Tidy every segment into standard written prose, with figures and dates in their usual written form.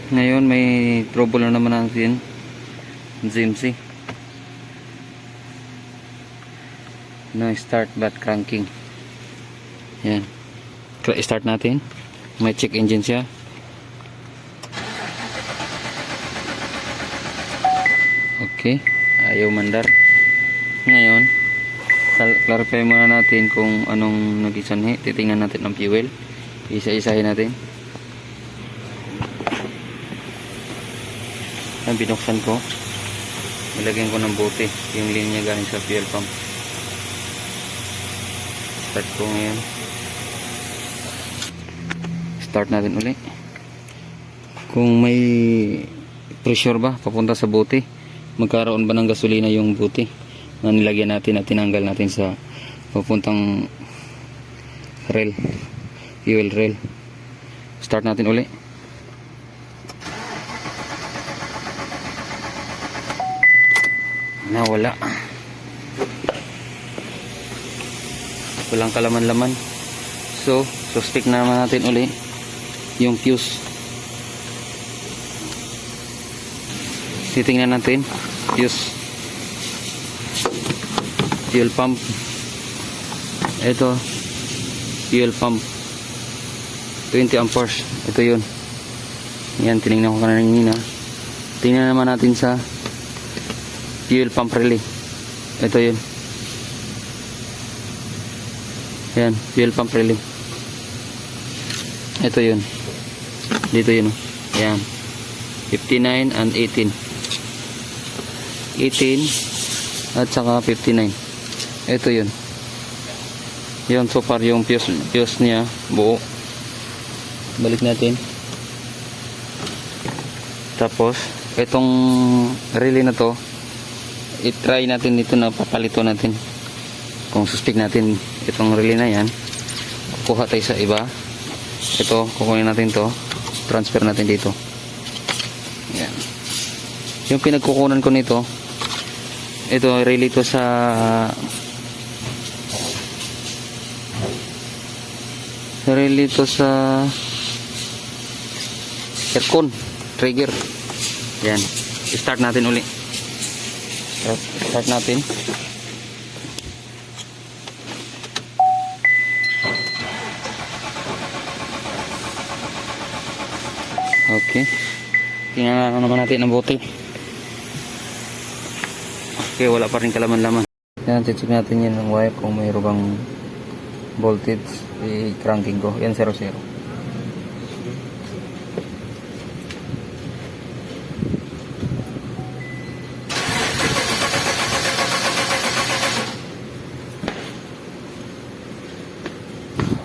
Ngayon may trouble na naman natin ZMC no start but cranking. Yan, start natin, may check engine siya. Okay, ayaw mandar. Ngayon clarify muna natin kung anong nagisanhi. Titingnan natin ang fuel, isa-isahin natin. Ang binuksan ko, nilagyan ko ng bote yung linya galing sa fuel pump. Start ko ngayon. Start natin uli. Kung may pressure ba papunta sa bote, magkaroon ba ng gasolina yung bote na nilagyan natin at tinanggal natin sa papuntang rail, fuel rail. Start natin uli. Nawala, walang kalaman-laman. So suspect na naman natin uli yung fuse. Titingnan natin fuse, fuel pump. Ito fuel pump 20 amperes, ito yun. Yan, tinignan ko kanina. Tingnan naman natin sa fuel pump relay. Ito yun. Yan, fuel pump relay. Ito yun. Dito yun. Yan. 59 and 18. 18 at saka 59. Ito yun. Yun, so far yung fuse niya buo. Balik natin. Tapos itong relay na to, i-try natin dito na papalito natin. Kung suspect natin itong relay na yan, kuha tayo sa iba. Ito, kukunin natin to, transfer natin dito. Yan. Yung pinagkukunan ko nito, ito relay to sa aircon trigger. Yan, start natin uli. Start natin. Okay, tingnan naman natin ang bote. Okay, wala pa rin kalaman-laman. Yan, check natin yan ng wire kung mayroon bang voltage. I-cranking ko. Yan, 0-0.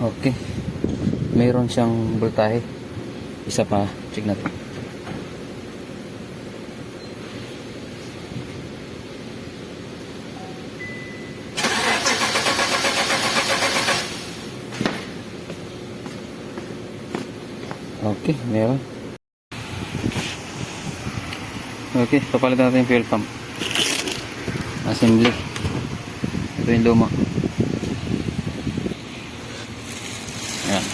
Okay, mayroon siyang voltahe. Isa pa, check natin. Okay, meron. Okay, papalitan natin yung fuel pump assembly. Ito yung luma. Ayan,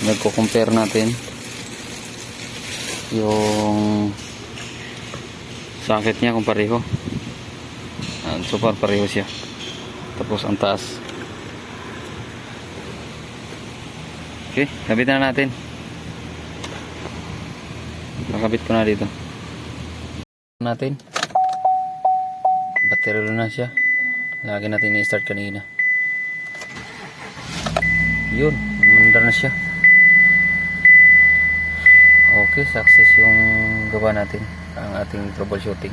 nagko-compare natin yung socket niya kung pareho. So far pareho siya. Tapos ang taas. Okay, kabit na natin. Nakabit ko na dito natin. Battery na siya. Lagi natin i-start kanina. Yun, mandar na siya. Okay, success yung gawa natin, ang ating troubleshooting.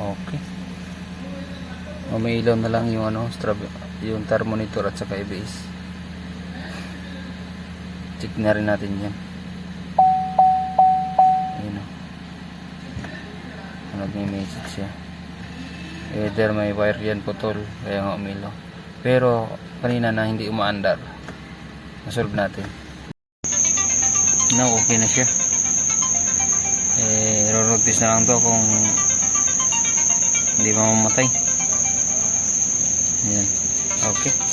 Okay, may ilaw na lang yung yung thermonitor at saka ABS. Check na rin natin yan. Ayun o, nag-message siya. Either may wire yan putol, kaya nga umilaw. Pero kanina na hindi umaandar, nasolve natin. Now okay na siya. road test na lang to kung hindi mamamatay. Ayan. Okay.